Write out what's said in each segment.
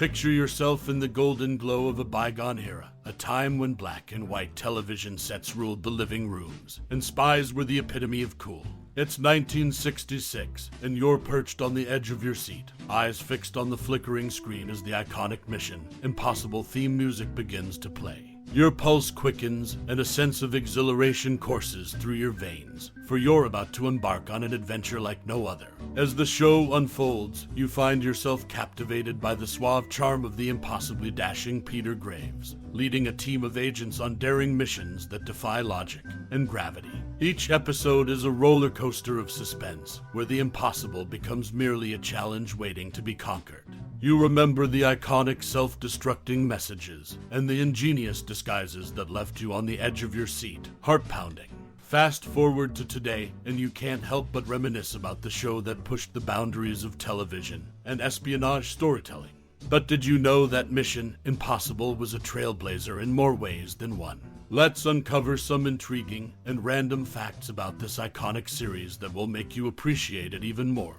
Picture yourself in the golden glow of a bygone era, a time when black and white television sets ruled the living rooms, and spies were the epitome of cool. It's 1966, and you're perched on the edge of your seat, eyes fixed on the flickering screen as the iconic Mission Impossible theme music begins to play. Your pulse quickens, and a sense of exhilaration courses through your veins, for you're about to embark on an adventure like no other. As the show unfolds, you find yourself captivated by the suave charm of the impossibly dashing Peter Graves, leading a team of agents on daring missions that defy logic and gravity. Each episode is a roller coaster of suspense, where the impossible becomes merely a challenge waiting to be conquered. You remember the iconic self-destructing messages and the ingenious disguises that left you on the edge of your seat, heart-pounding. Fast forward to today, and you can't help but reminisce about the show that pushed the boundaries of television and espionage storytelling. But did you know that Mission Impossible was a trailblazer in more ways than one? Let's uncover some intriguing and random facts about this iconic series that will make you appreciate it even more.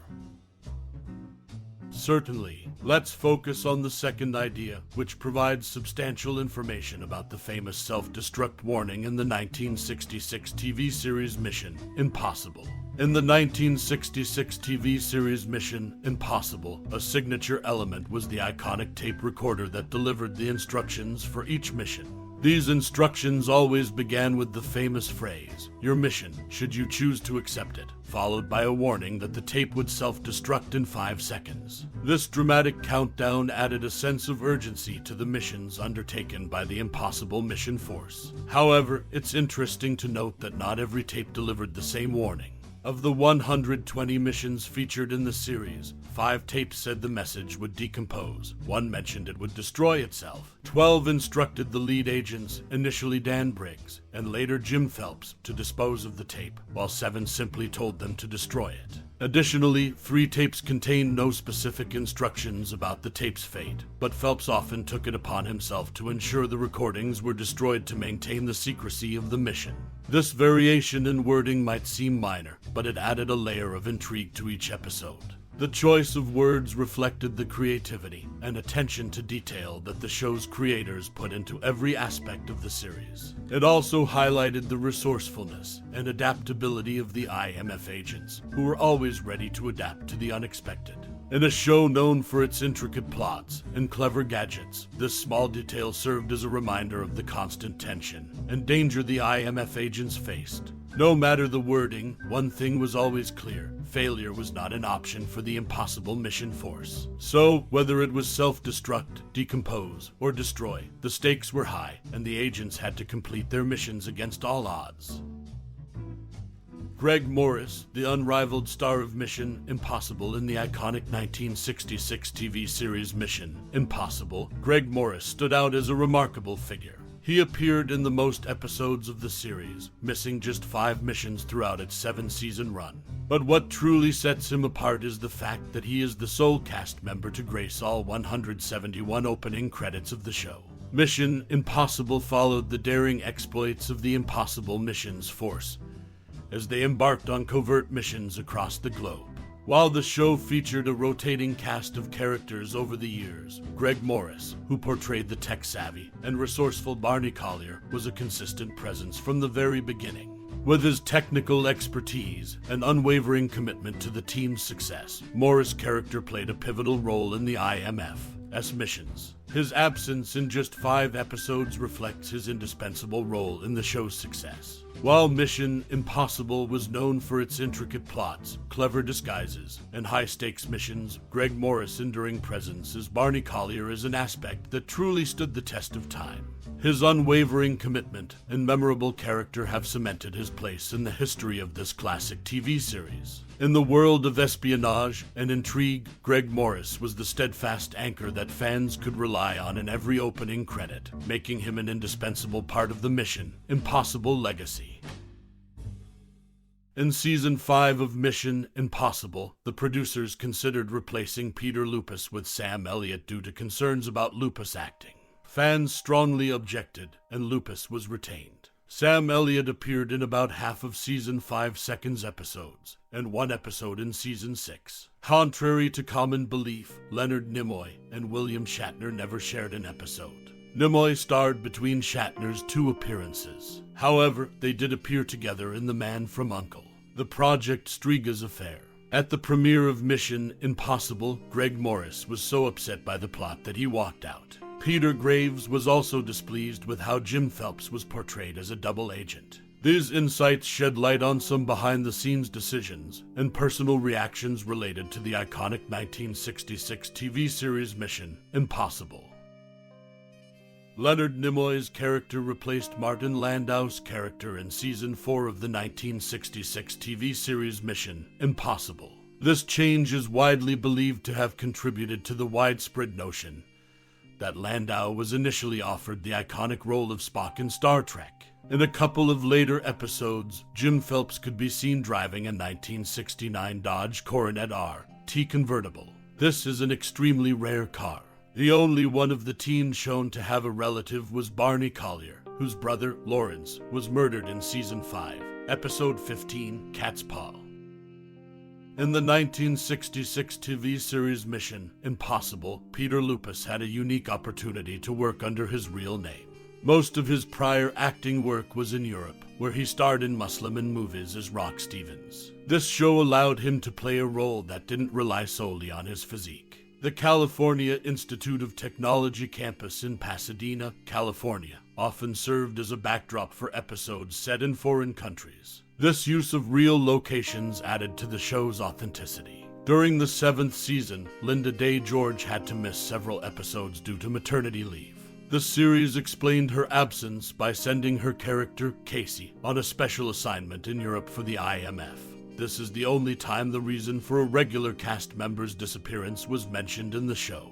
Certainly, let's focus on the second idea, which provides substantial information about the famous self-destruct warning in the 1966 TV series Mission Impossible. In the 1966 TV series Mission Impossible, a signature element was the iconic tape recorder that delivered the instructions for each mission. These instructions always began with the famous phrase, "Your mission, should you choose to accept it," followed by a warning that the tape would self-destruct in 5 seconds. This dramatic countdown added a sense of urgency to the missions undertaken by the Impossible Mission Force. However, it's interesting to note that not every tape delivered the same warning. Of the 120 missions featured in the series, 5 tapes said the message would decompose, 1 mentioned it would destroy itself, 12 instructed the lead agents, initially Dan Briggs, and later Jim Phelps, to dispose of the tape, while 7 simply told them to destroy it. Additionally, 3 tapes contained no specific instructions about the tape's fate, but Phelps often took it upon himself to ensure the recordings were destroyed to maintain the secrecy of the mission. This variation in wording might seem minor, but it added a layer of intrigue to each episode. The choice of words reflected the creativity and attention to detail that the show's creators put into every aspect of the series. It also highlighted the resourcefulness and adaptability of the IMF agents, who were always ready to adapt to the unexpected. In a show known for its intricate plots and clever gadgets, this small detail served as a reminder of the constant tension and danger the IMF agents faced. No matter the wording, one thing was always clear: failure was not an option for the Impossible Mission Force. So, whether it was self-destruct, decompose, or destroy, the stakes were high, and the agents had to complete their missions against all odds. Greg Morris, the unrivaled star of Mission Impossible in the iconic 1966 TV series Mission Impossible, Greg Morris stood out as a remarkable figure. He appeared in the most episodes of the series, missing just 5 missions throughout its 7-season run. But what truly sets him apart is the fact that he is the sole cast member to grace all 171 opening credits of the show. Mission Impossible followed the daring exploits of the Impossible Missions Force as they embarked on covert missions across the globe. While the show featured a rotating cast of characters over the years, Greg Morris, who portrayed the tech-savvy and resourceful Barney Collier, was a consistent presence from the very beginning. With his technical expertise and unwavering commitment to the team's success, Morris' character played a pivotal role in the IMF's missions. His absence in just 5 episodes reflects his indispensable role in the show's success. While Mission Impossible was known for its intricate plots, clever disguises, and high-stakes missions, Greg Morris' enduring presence as Barney Collier is an aspect that truly stood the test of time. His unwavering commitment and memorable character have cemented his place in the history of this classic TV series. In the world of espionage and intrigue, Greg Morris was the steadfast anchor that fans could rely on in every opening credit, making him an indispensable part of the Mission Impossible legacy. In Season 5 of Mission Impossible, the producers considered replacing Peter Lupus with Sam Elliott due to concerns about Lupus acting. Fans strongly objected, and Lupus was retained. Sam Elliott appeared in about half of Season 5 seconds episodes, and one episode in Season 6. Contrary to common belief, Leonard Nimoy and William Shatner never shared an episode. Nimoy starred between Shatner's 2 appearances. However, they did appear together in The Man from U.N.C.L.E., the Project Striga's affair. At the premiere of Mission Impossible, Greg Morris was so upset by the plot that he walked out. Peter Graves was also displeased with how Jim Phelps was portrayed as a double agent. These insights shed light on some behind-the-scenes decisions and personal reactions related to the iconic 1966 TV series Mission Impossible. Leonard Nimoy's character replaced Martin Landau's character in Season 4 of the 1966 TV series Mission Impossible. This change is widely believed to have contributed to the widespread notion that Landau was initially offered the iconic role of Spock in Star Trek. In a couple of later episodes, Jim Phelps could be seen driving a 1969 Dodge Coronet RT convertible. This is an extremely rare car. The only one of the teens shown to have a relative was Barney Collier, whose brother, Lawrence, was murdered in Season 5, Episode 15, Cat's Paw. In the 1966 TV series Mission Impossible, Peter Lupus had a unique opportunity to work under his real name. Most of his prior acting work was in Europe, where he starred in Muslim movies as Rock Stevens. This show allowed him to play a role that didn't rely solely on his physique. The California Institute of Technology campus in Pasadena, California, often served as a backdrop for episodes set in foreign countries. This use of real locations added to the show's authenticity. During the 7th season, Lynda Day George had to miss several episodes due to maternity leave. The series explained her absence by sending her character, Casey, on a special assignment in Europe for the IMF. This is the only time the reason for a regular cast member's disappearance was mentioned in the show.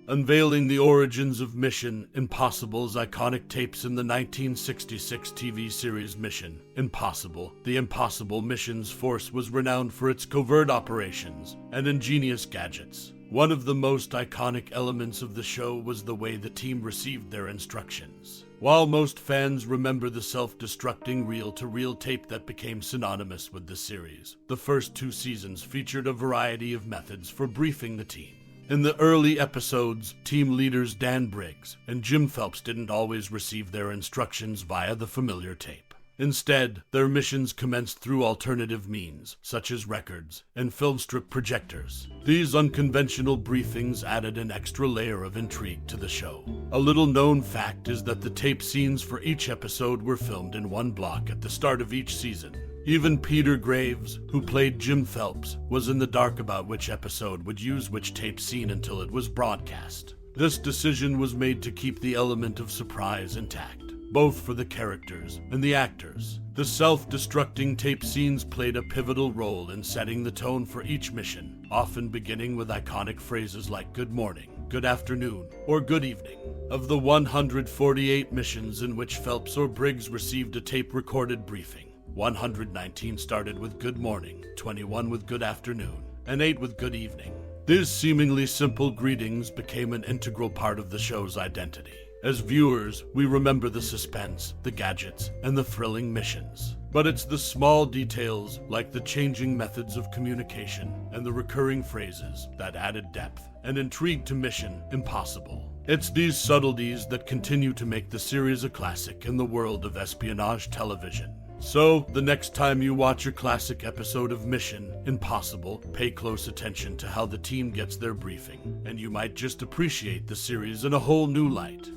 Unveiling the origins of Mission Impossible's iconic tapes in the 1966 TV series Mission Impossible, the Impossible Missions Force was renowned for its covert operations and ingenious gadgets. One of the most iconic elements of the show was the way the team received their instructions. While most fans remember the self-destructing reel-to-reel tape that became synonymous with the series, the first 2 seasons featured a variety of methods for briefing the team. In the early episodes, team leaders Dan Briggs and Jim Phelps didn't always receive their instructions via the familiar tape. Instead, their missions commenced through alternative means, such as records and film strip projectors. These unconventional briefings added an extra layer of intrigue to the show. A little-known fact is that the tape scenes for each episode were filmed in one block at the start of each season. Even Peter Graves, who played Jim Phelps, was in the dark about which episode would use which tape scene until it was broadcast. This decision was made to keep the element of surprise intact, both for the characters and the actors. The self-destructing tape scenes played a pivotal role in setting the tone for each mission, often beginning with iconic phrases like good morning, good afternoon, or good evening. Of the 148 missions in which Phelps or Briggs received a tape-recorded briefing, 119 started with good morning, 21 with good afternoon, and 8 with good evening. These seemingly simple greetings became an integral part of the show's identity. As viewers, we remember the suspense, the gadgets, and the thrilling missions. But it's the small details, like the changing methods of communication and the recurring phrases, that added depth and intrigue to Mission Impossible. It's these subtleties that continue to make the series a classic in the world of espionage television. So, the next time you watch a classic episode of Mission Impossible, pay close attention to how the team gets their briefing, and you might just appreciate the series in a whole new light.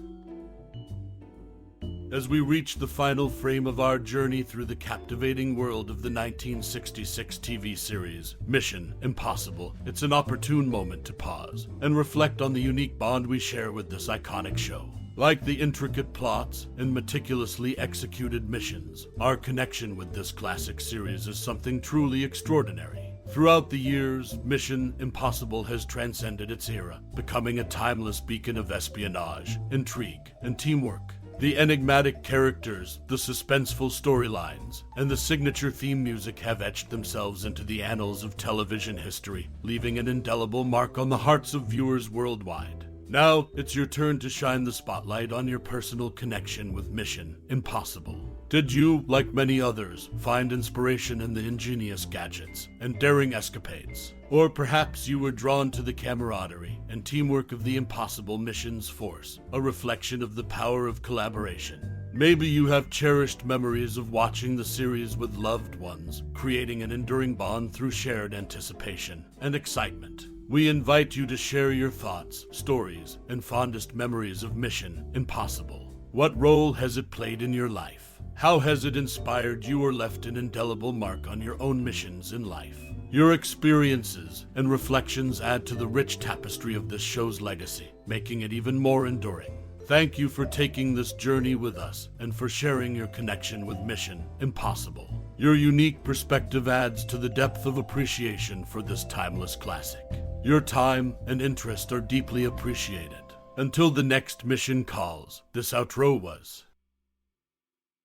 As we reach the final frame of our journey through the captivating world of the 1966 TV series, Mission Impossible, it's an opportune moment to pause and reflect on the unique bond we share with this iconic show. Like the intricate plots and meticulously executed missions, our connection with this classic series is something truly extraordinary. Throughout the years, Mission Impossible has transcended its era, becoming a timeless beacon of espionage, intrigue, and teamwork. The enigmatic characters, the suspenseful storylines, and the signature theme music have etched themselves into the annals of television history, leaving an indelible mark on the hearts of viewers worldwide. Now, it's your turn to shine the spotlight on your personal connection with Mission Impossible. Did you, like many others, find inspiration in the ingenious gadgets and daring escapades? Or perhaps you were drawn to the camaraderie and teamwork of the Impossible Missions Force, a reflection of the power of collaboration. Maybe you have cherished memories of watching the series with loved ones, creating an enduring bond through shared anticipation and excitement. We invite you to share your thoughts, stories, and fondest memories of Mission Impossible. What role has it played in your life? How has it inspired you or left an indelible mark on your own missions in life? Your experiences and reflections add to the rich tapestry of this show's legacy, making it even more enduring. Thank you for taking this journey with us and for sharing your connection with Mission Impossible. Your unique perspective adds to the depth of appreciation for this timeless classic. Your time and interest are deeply appreciated. Until the next mission calls, this outro was